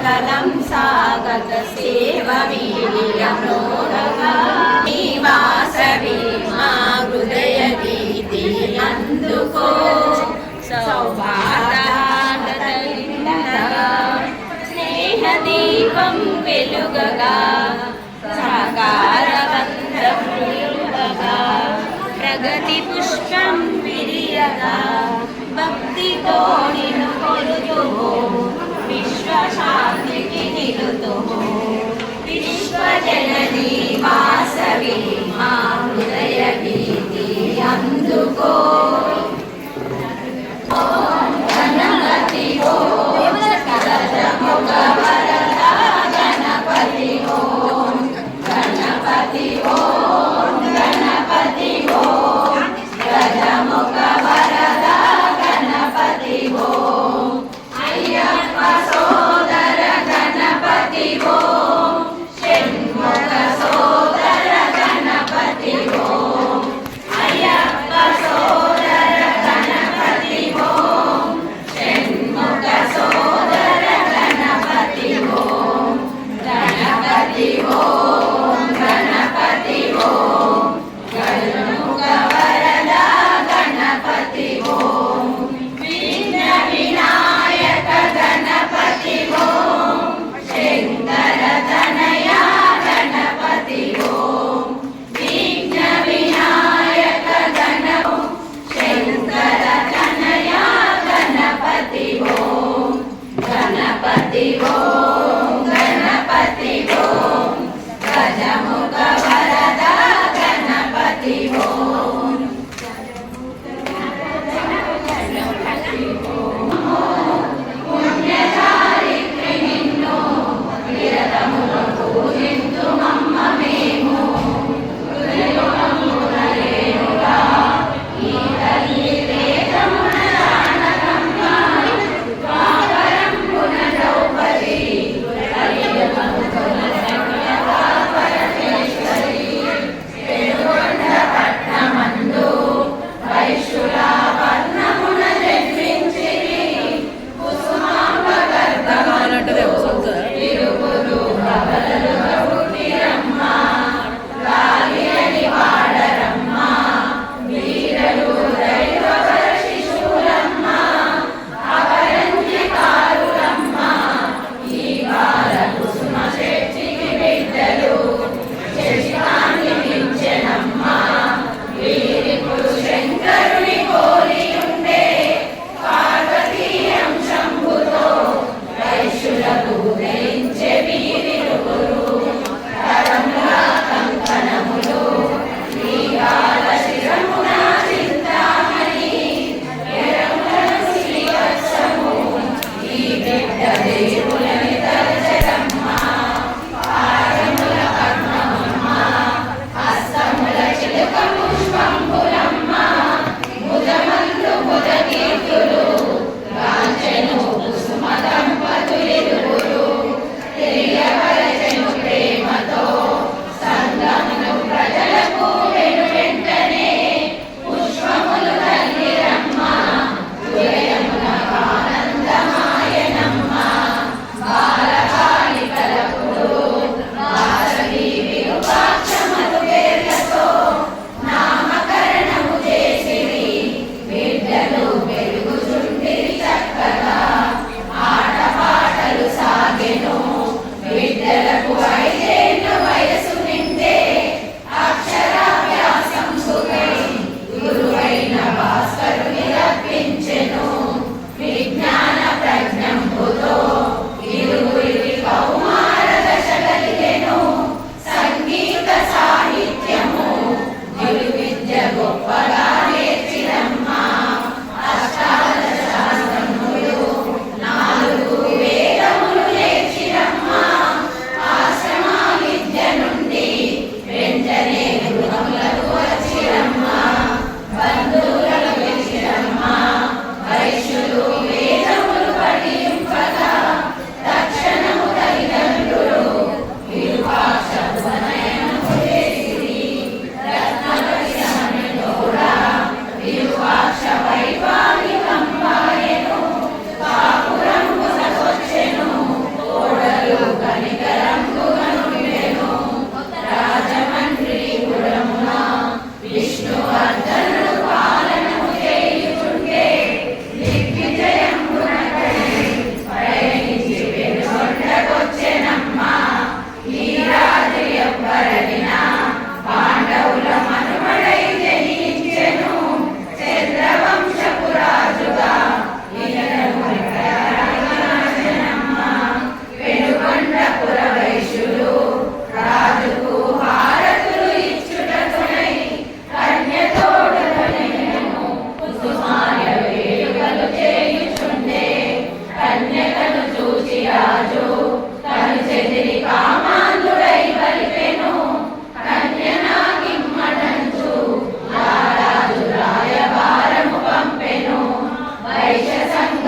కలం సాగత సేవ వాసవి మా హృదయ గీతి అందుకో సౌభాగ్యగా స్నేహ దీపం వెలుగగా సాకారవంతగా ప్రగతి పుష్పం విరియగా భక్తితో నిన్ను కొలుతూ విశ్వశాంతికి నిలుతూ విశ్వజననీ వాసవి మా హృదయ గీతి అందుకో గణపతి ఓం గజముఖ వరద గణపతి ఓం గణపతి ఓం గణపతి ఓం గజముఖ వరద గణపతి ఓం అయ్యప్ప సోదర గణపతి ఓం షణ్ముఖ సోదర గణపతి ఓం అయ్యప్ప సోదర గణపతి ఓం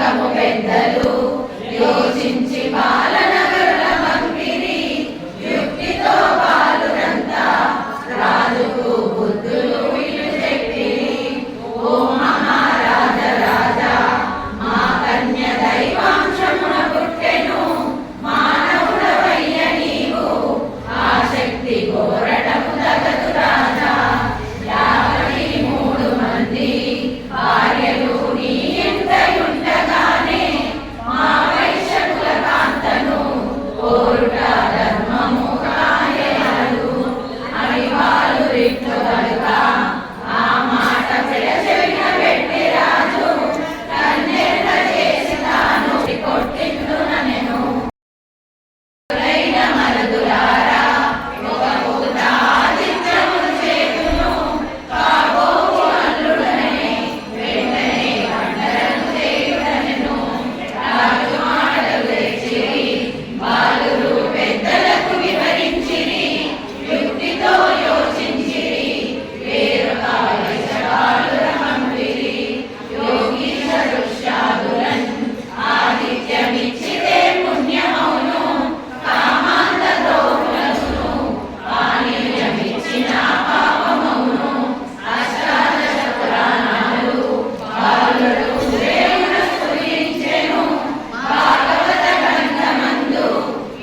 లోకము పెద్దలు యోచించి పాలన గరుల పంపిరి యుక్తితో బాలురంతా రాజుకు బుద్ధులు ఇల్లు చెప్పిరి ఓ మహారాజ రాజా మా కన్య దైవాంశమున పుట్టెను మానవుడవయ్య నీవు ఆ శక్తి కోరటము తగదు రాజా 53 మంది భార్యలు నీ ఇంట ఉండగానే మా వైశ్యకుల కాంతను కోరుట ధర్మము కాయలు అని వాళ్ళు రిట్టు కనుక ఆ మాట చెవిన పెట్టి రాజు కన్నెర్ర చేసి తాను కొట్టిందునెను మరదులారా ఒక పూట ఆదిత్యములు చేతును కాబోవు అల్లుడనే వెంటనే పండలను చేయుడనెను రాజు మాటలు తెచ్చిరి బాలురు పెద్దలకు వివరించిరి యుక్తితో యోచించిరి వేరొక వైశ్యబాలుర పంపిరి యోగీశ ఋష్యాదులన్ ఆదిత్యమిచ్చితే పుణ్యమౌను కామాంత ద్రోహులను పానీయమిచ్చిన పాపమౌను అష్టాదశ పురాణాలు బాలుడు దేవున స్తుతించెను భాగవత గ్రంథమందు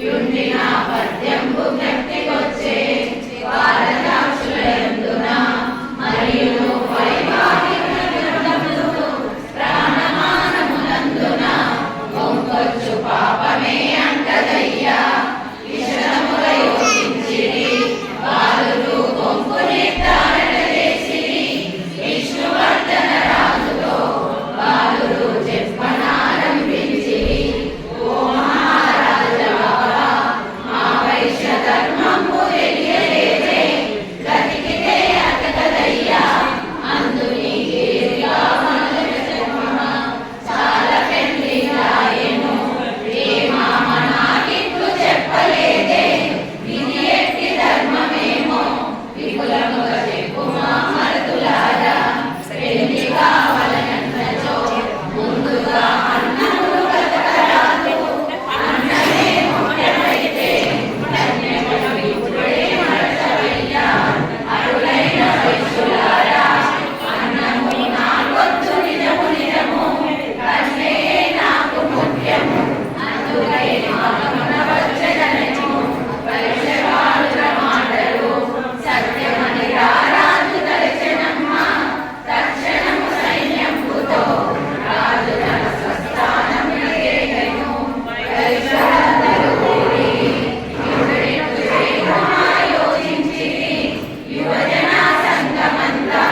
యుండిన పద్యంబు జ్ఞప్తికొచ్చే వారదాక్షులయందున మరియు వైవాహిక గ్రంథములు ప్రాణమానమునందున కొంకొచ్చు పాపమే అంటదయ్యా విషదముగా యోచించిరి బాలురు కొంపు నిర్ధారణ చేసిరి విష్ణువర్ధన రాజుతో బాలురు చెప్పనారంభించిరి ఓ మహారాజావా మా వైశ్య ధర్మము తెలియలేదే గతికితే అతకదయ్యా అందు నీకేదిగా చాలా పెళ్లి రాయెను ఏ మామ నాకిట్లు చెప్పలేదే ఇది ఎట్టి ధర్మమేమో విపులముగా చెప్పుమా మరదులారా పెళ్లి కావాలనన్నచో ముందుగా అన్నములు బతకరాదు అన్నమే ముఖ్యమైతే కన్యకను ఇప్పుడే మరచవయ్యా అరులైన వైశ్యులారా అన్నము నాకొద్దు నిజము నిజము కన్యయే నాకు ముఖ్యము అందుకై మగమున వచ్చెదనెను వైశ్యబాలుర మాటలు సత్యమని రారాజు తలచెనమ్మ తక్షణము సైన్యంబుతో రాజు తన స్వస్థానమునకేగెను వైశ్యులందరూ కూడి యుద్ధుడిటు చేయుమా యోచించిరి యువజన సంఘమంతా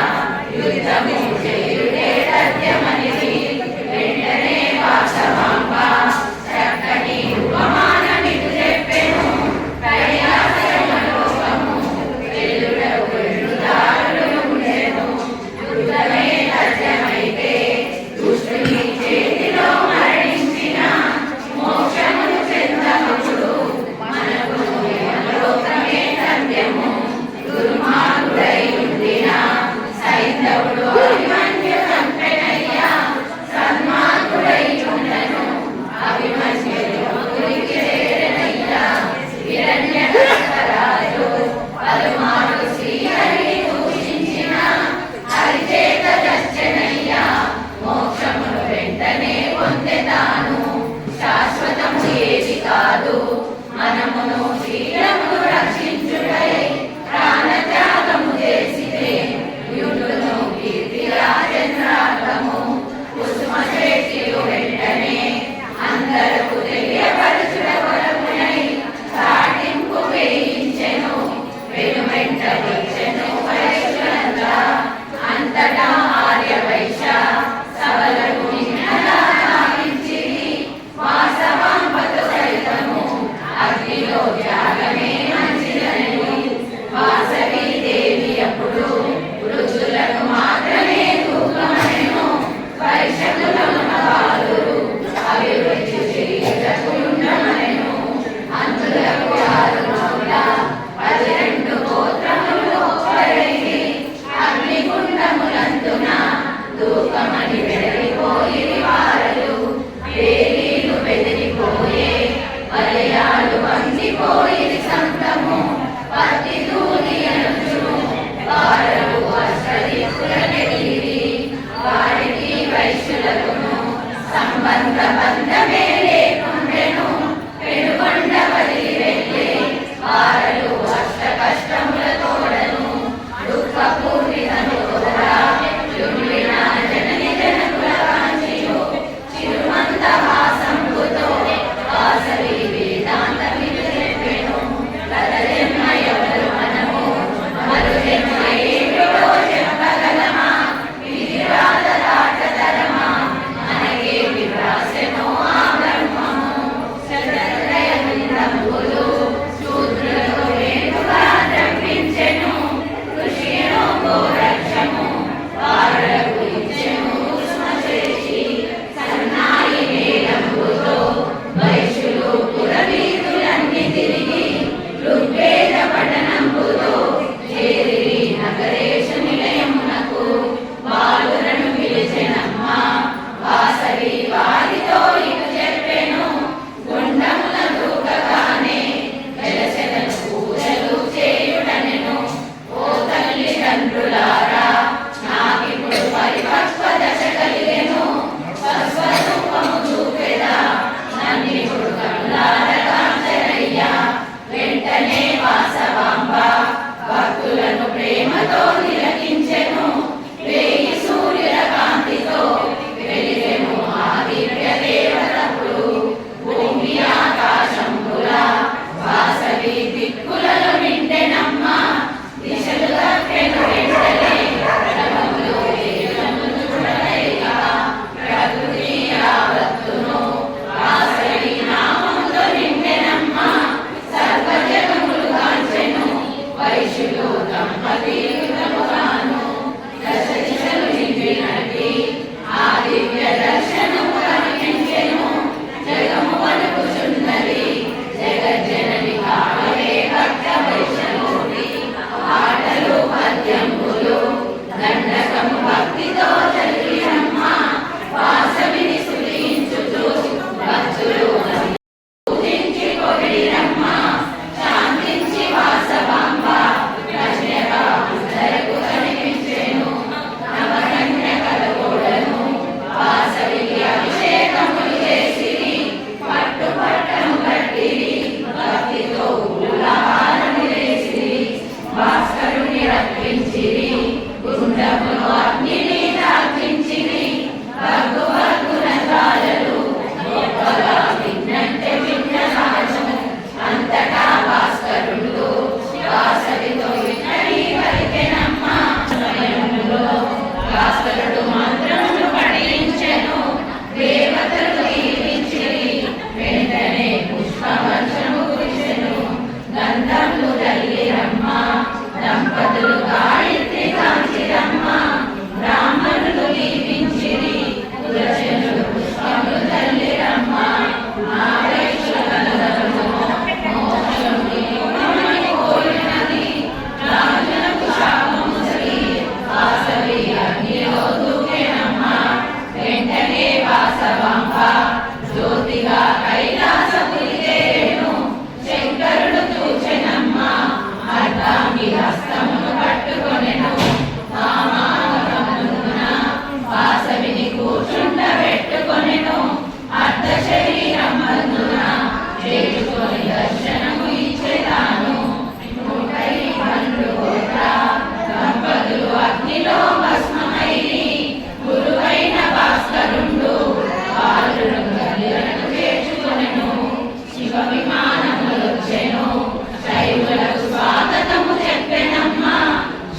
యుద్ధము చేయుడే తథ్యమనిరి వెంటనే వాసవాంబ చక్కటి ఉపమానమిటు చెప్పెను కైలాసయమలోకము వెల్లుడకు 2 దారులు ఉండెను యుద్ధమే తథ్యమైతే దుష్టుని చేతిలో మరణించిన మోక్షమును చెందముడు మనకును యమలోకమే తథ్యము దుర్మార్గుడై ఉండిన సైంధవుడు అభిమన్యు చంపెనయ్యా సన్మార్గుడై ఉండను అభిమన్యు యముడికి చేరెనయ్యా హిరణ్యకశిపరాజు పలుమార్లు శ్రీహరిని దూషించిన హరిచేత చచ్చెనయ్యా మోక్షమును వెంటనే పొందెతాను శాశ్వతము ఏది కాదు మనమును శీలమును రక్షించుటై ప్రాణత్యాగము చేసితే యుండును కీర్తి రాజేంద్రార్కము కుసుమశేషియు వెంటనే అందరకు తెలియపరచుట కొరకునై చాటింపు వేయించెను వెనువెంట వచ్చెను వైశ్యులంతా అంతటా ఆర్య వైశ్య సభలకు నిన్నగా భావించిరి వాసవాంబతో సైతము అగ్నిలో సంబంధ బంధమే లేకుండెను పెనుకొండ వదిలి వెళ్ళే వారలు అష్ట కష్టముల తోడను దుఃఖపూరితను తోడా యుండిన జనని జనకుల కాంచియు చిరుమంద హాసంబుతో వాసవి వేదాంత విధి చెప్పెను కదలెమ్మ ఎవరు మనము మరు జన్మ ఏమిటో చెప్పగలమా విధి రాత దాటతరమా మనకే వివ్రాసెనో ఆ బ్రహ్మము శరదయ విందంబులు శూద్రులకు వేణుగా ద్రవించెను ఋషియో గోరక్షము వారులకు ఇచ్చెను కుసుమశేషి సన్నాయి మేళంబుతో వైశ్యులు పురవీధులన్నీ తిరిగి ఋగ్వేద పఠనంబుతో చేరిరి నగరేశ నిలయమునకు బాలురను పిలిచెనమ్మ వాసవి వారితో ఇటు చెప్పెను గుండముల దూకగానే వెలసెదను పూజలు చేయుడనెను ఓ తల్లిదండ్రులారా నాకిప్పుడు పరిపక్వ దశ కలిగెను స్వస్వరూపము చూపెదా నన్నిప్పుడు కళ్ళారగాంచరయ్యా వెంటనే వాసవాంబ భక్తులను ప్రేమతో తిలకించెను వేయి సూర్యుల కాంతితో వెలిగెను ఆ దివ్య దేవతపుడు భూమి ఆకాశంబుల వాసవి దిక్కులలో నిండెనమ్మ దిశలు తప్పెను వెంటనే జగములు వేదములు చూడలేక ప్రకృతి యావత్తును వాసవి నామముతో నిండెనమ్మ సర్వ జగములు కాంచెను వైశ్యులు దంపతియుతముగాను దశ దిశలు నిండినట్టి ఆ దివ్య దర్శనము కనిపించెను జగము వణుకుచున్నది జగజ్జనని కావలే భక్త వైష్ణవుని ఆటలు పద్యంబులు దండకము భక్తితో చదివినమ్మ వాసవిని స్తుతించుచు భక్తులు పూజించి పొగిడినమ్మ శాంతించి వాసవాంబ రమ్యగా అందరకు కనిపించెను నవకన్య కలగోడను వాసవికి అభిషేకములు చేసిరి పట్టు పట్టము కట్టిరి భక్తితో ఉల్లాహారము చేసిరి భాస్కరుని రప్పించిరి గుండమును అగ్నిని దాల్చించిరి భగ్గు భగ్గున జ్వాలలు గొప్పగా విన్నంటే విన్న సహజము అంతటా భాస్కరుడు వాసవితో విన్నడి పలికెనమ్మ సమయములో భాస్కరుడు మంత్రములు పఠించెను దేవతలు దీవించిరి వెంటనే పుష్పవర్షము కురిసెను గంధములు తల్లిరమ్మ దంపతులు గాయత్రి కాంచిరమ్మ బ్రాహ్మణులు దీవించిరి తులసెనులు పుష్పములు తల్లిరమ్మ ఆ వైశ్యులందరూ మోక్షము యోగమని కోరినది రాజులకు శాపము జరిగి వాసవి అగ్నిలో దూకెనమ్మ వెంటనే వాసవాంబ జ్యోతిగా కైలాసపురి చేరెను శంకరుడు చూచెనమ్మ అర్ధాంగి హస్తమును పట్టుకొనెను వామాంగమున వాసవిని కూర్చుండబెట్టుకొనెను అర్ధ శరీరమందున చేర్చుకొని దర్శనము ఇచ్చెదాను 112 కోట్ల దంపతులు అగ్నిలో భస్మమైరి గురువైన భాస్కరుండు బాలుడు గల్లులను చేర్చుకొనెను శివ విమానములొచ్చెను శైవులకు స్వాగతము చెప్పెనమ్మ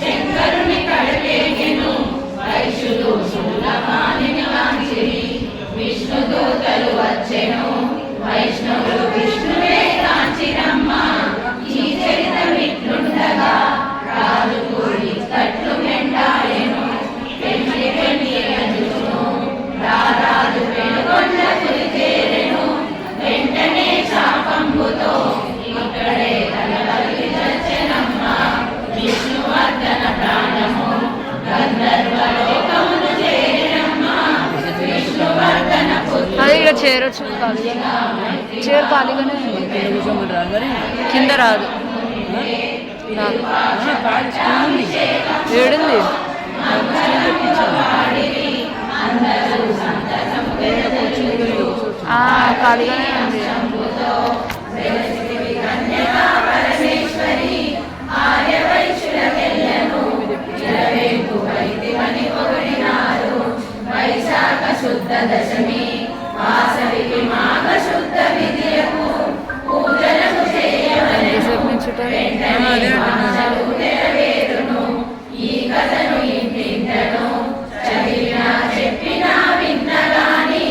శంకరుని కడలేగెను వైశ్యులు శూలపాణిని కాంచిరి విష్ణుదూతలు వచ్చెను వైష్ణవులు విష్ణువే కాంచిరమ్మ ఈ చరితమిట్లుండగా రాజుకు ఇక్కట్లు మెండాయెను పెళ్లి పెళ్లి అంజును రారాజు పెనుకొండ పురి చేరెను వెంటనే శాపంబుతో ఇక్కడే తలవలి చచ్చెనమ్మ విష్ణువర్ధన ప్రాణము గంధర్వలోకమును చేరెనమ్మ విష్ణువర్ధన అది ఇక్కడ చేరొచ్చు చైర్ ఖాళీగానే కింద రాదు ఏడుంది ఖాళీగానే ఉంది. పరమేశ్వరి ఆర్య వైశ్యులకెళ్ళను ఇరవేపు వైదివని పొగిడినారు. వైశాఖ శుద్ధ దశమి వాసవికి మాఘ శుద్ధ విద్యకు పూజలకు చేయవలెను. వెంటనే వాంఛలు నెరవేరును. ఈ కథను ఇంటింటను చదివినా చెప్పినా విన్నగాని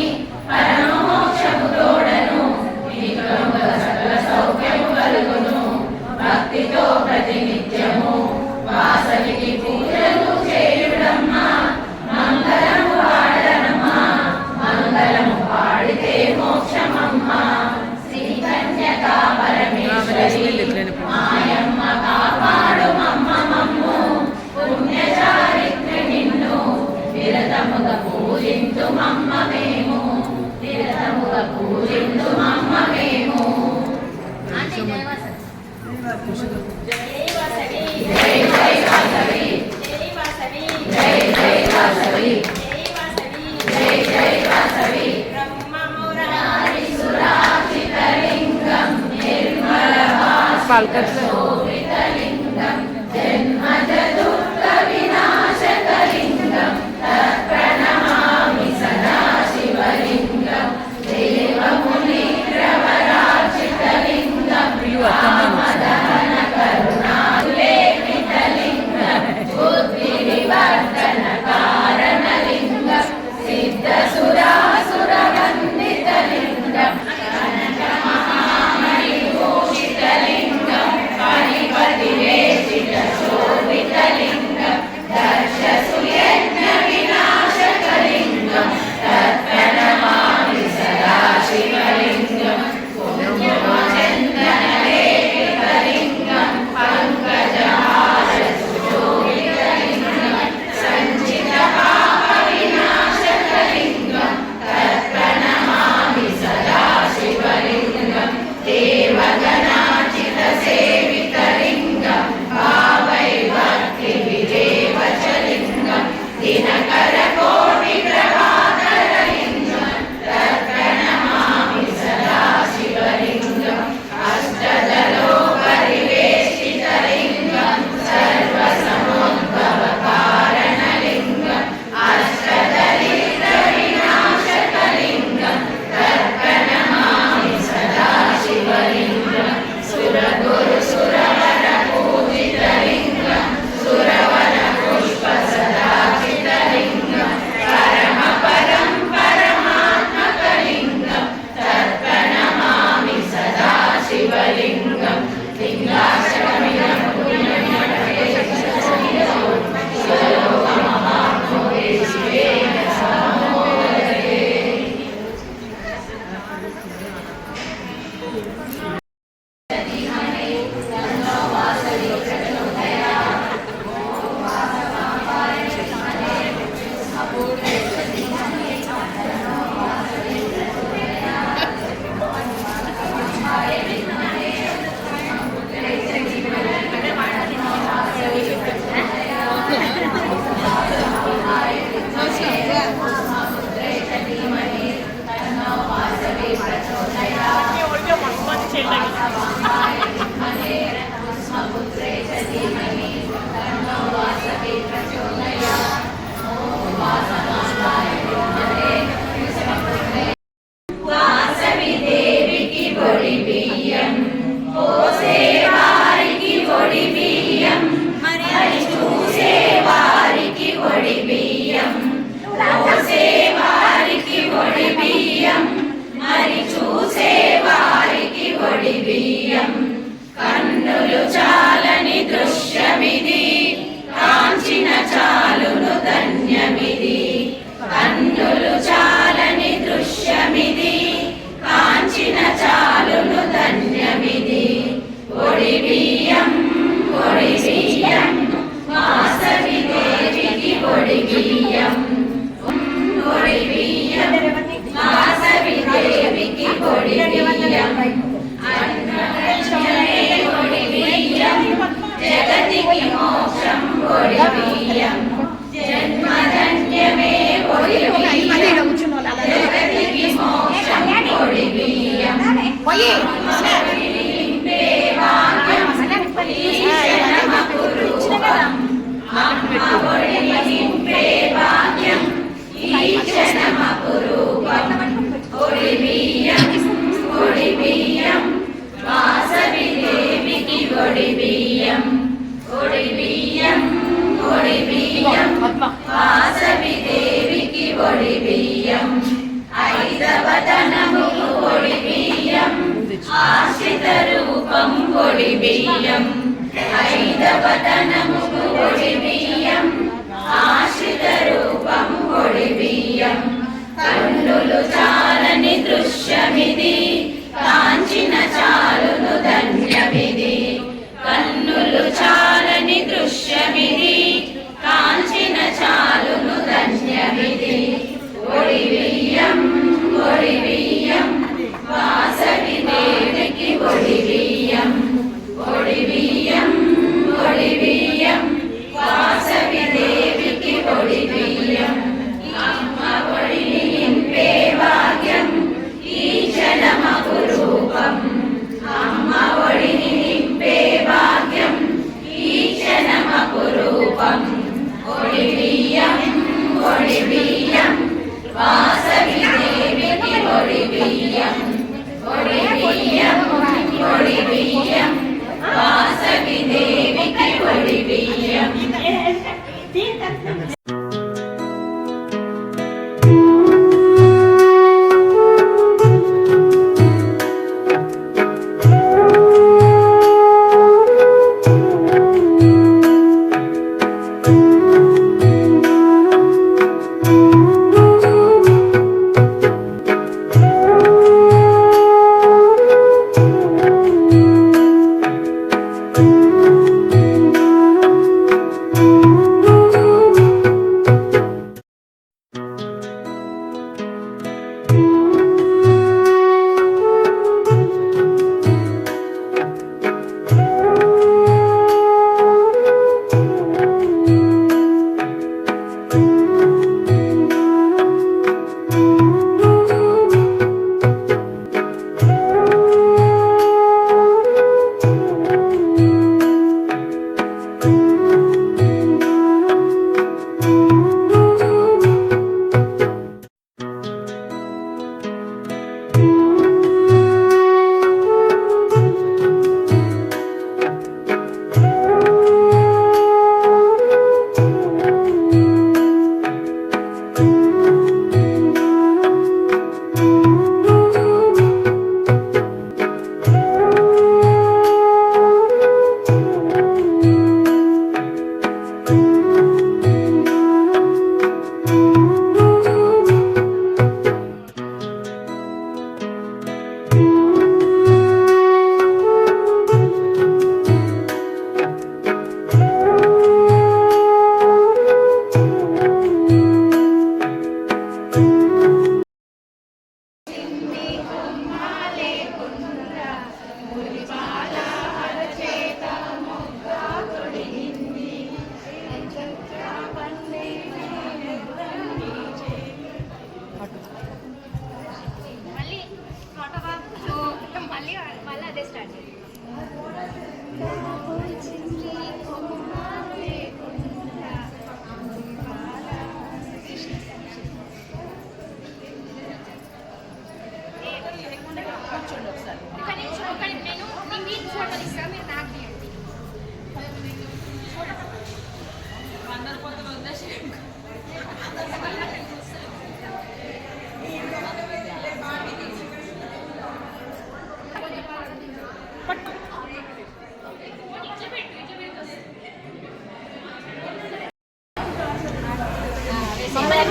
పరమమోక్షము తోడను. విక్రముల సకల సౌఖ్యము కలుగును. భక్తితో ప్రతినిత్యము వాసవికి పూజలు చేయుడమ్మా. మంగళము పాడనమ్మా. మంగళము పాడితే మోక్షమమ్మా. శ్రీ కన్యకా పరమేశ్వరి మాయమ్మ కాపాడు మమ్మ మమ్ము. పుణ్య చారిత్రి నిన్ను విరతముగా పూజింతు మమ్మ మేము. విరతముగా పూజింతు మమ్మ మేము. జై వాసవి జై జై వాసవి జై వాసవి జై జై వాసవి జై జై వాసవి. బ్రహ్మమురారి సురాచితలింగం నిర్మల శోభితలింగం జన్మజ దుఃఖ వినాశకలింగం తత్ప్రణమామి సదా శివలింగం దేవమునిగ్రవరాచితలింగం మదన కరుణాలేఖితలింగం బుద్ధి వివర్ధన కారణలింగం సిద్ధ సురాసురవందితలింగం కనక మహామణి భూషితలింగం ఆశ్రిత రూపం ఒడి బియ్యం ఐదవతనముకు ఒడి బియ్యం ఆశ్రిత రూపం ఒడి బియ్యం కన్నులు చాలని దృశ్యమిది కాంచిన చాలును ధన్యమిది కన్నులు చాలని దృశ్యమిది కాంచిన చాలును ధన్యమిది ఒడి బియ్యం వాసవి దేవికి ఒడి బియ్యం వాసవి దేవికి ఒడి బియ్యం అమ్మ ఒడిని నింపే భాగ్యం ఈ జనమకు రూపం అమ్మ ఒడిని నింపే భాగ్యం ఈ జనమకు రూపం ఒడి బియ్యం వాసవి దేవికి ఒడి బియ్యం వాసవి దేవికి ఒడి బియ్యం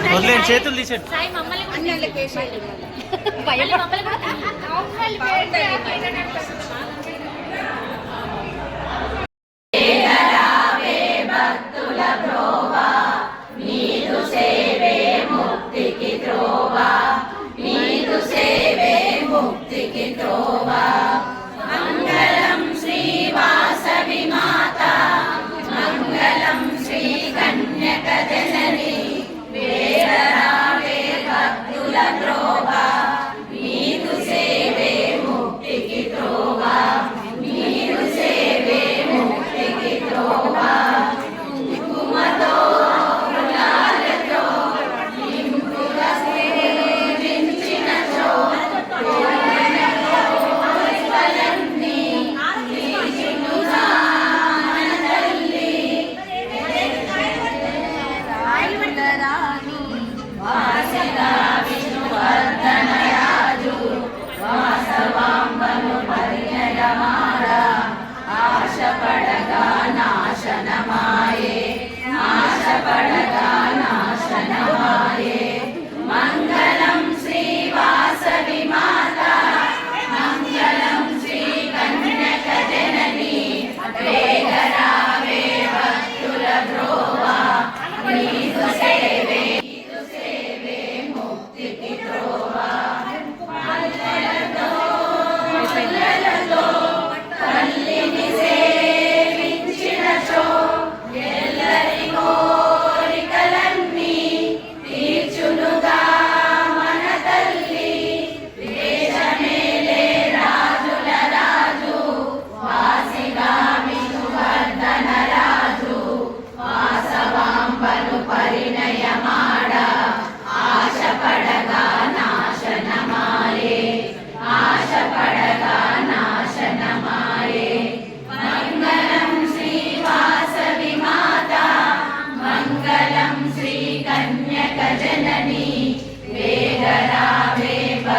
వదిలేండి, చేతులు తీసేయండి. మంగళం శ్రీ వాసవి మాత మంగళం శ్రీ కన్యక జనని వేదరావే భక్తుల త్రోవా నీదు సేవే ముక్తికి త్రోవా నీదు సేవే ముక్తికి త్రోవా కుంకుమతో గులాలతో నింపుగా సేవించినచో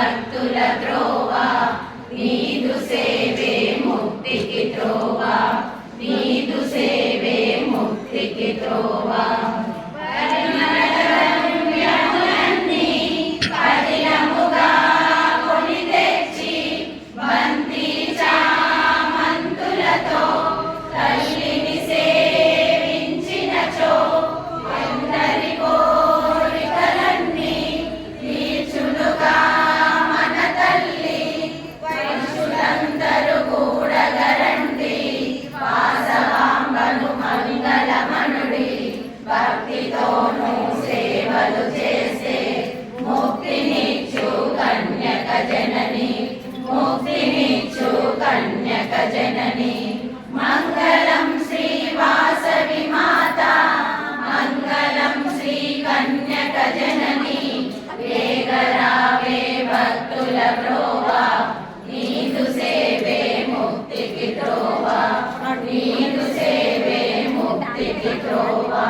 భక్తుల త్రోవా నీదు సేవే ముక్తికి త్రోవా నీదు సేవే ముక్తికి త్రోవా పరిమళద్రవ్యములన్నీ కఠినముగా కొని తెచ్చి బంతి చామంతులతో తల్లిని సేవించినచో అందరి కోరికలన్నీ తీర్చునుగా మన తల్లి పరుషులందరూ కూడగరండి వాసవాంబను మంగళమనుడి భక్తితోనూ సేవలు చేసే ముక్తినిచ్చు కన్యక జనని ముక్తినిచ్చు కన్యక జనని మంగళం శ్రీ వాసవి మాత మంగళం శ్రీ కన్యక జనని వేగరావే భక్తుల ప్రోవా నీదు సేవే ముక్తికి త్రోవా నీదు సేవే ముక్తికి త్రోవా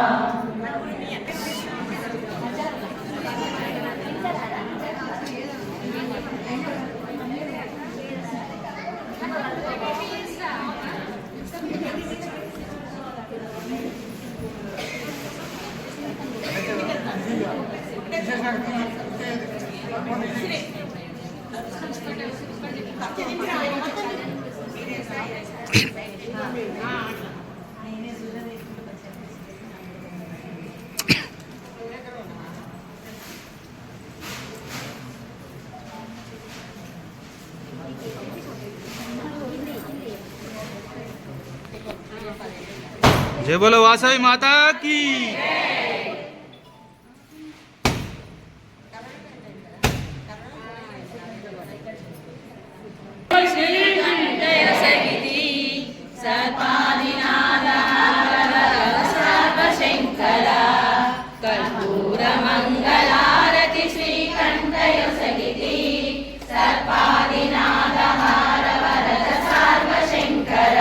जय बोलो वासवी माता की। మంగళారతి శ్రీకంఠయొసగితి సర్పాదినాదహార వరద సార్వశంకర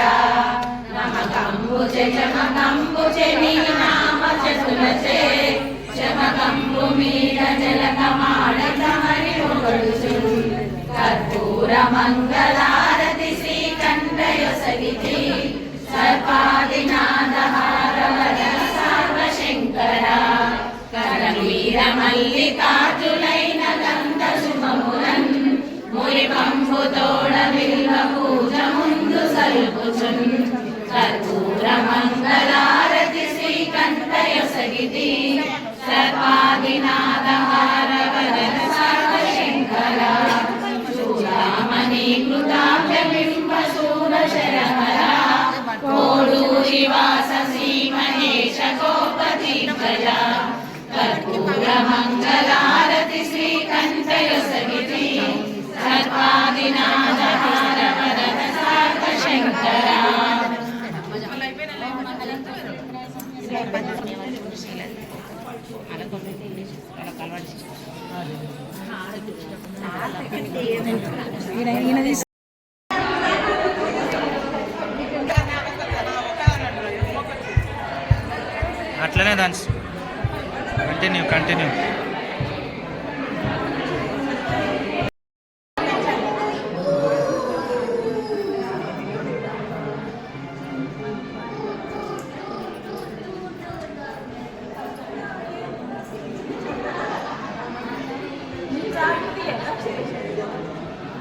నమకంబుజ చమకంబుజ నీ నామ చతులచే చమకంబు మీద జలకమాడకమరి పొగడుచు కర్పూర మంగళారతి శ్రీకంఠయొసగితి సర్పాదినాదహార వరద సార్వశంకర కరవీర మల్లికార్జులైన గంధ శుభములన్ మురిపంబు తోడ బిల్వ పూజ ముందు సల్పుచున్ కర్పూర మంగళారతి శ్రీకంఠయొసగితి సర్వాదినాదహార వరద సార్వశంకర చూడామణి కృతాభ్యబింబ శూరశరహర కోడూరి వాస శ్రీ మహేశ గోపతి ప్రజ కర్పూర మంగళారతి శ్రీకంఠయొసగితి సర్వాదినాదహార వరద సార్వశంకర అట్లనే డాన్స్ కంటిన్యూ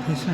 తీసిన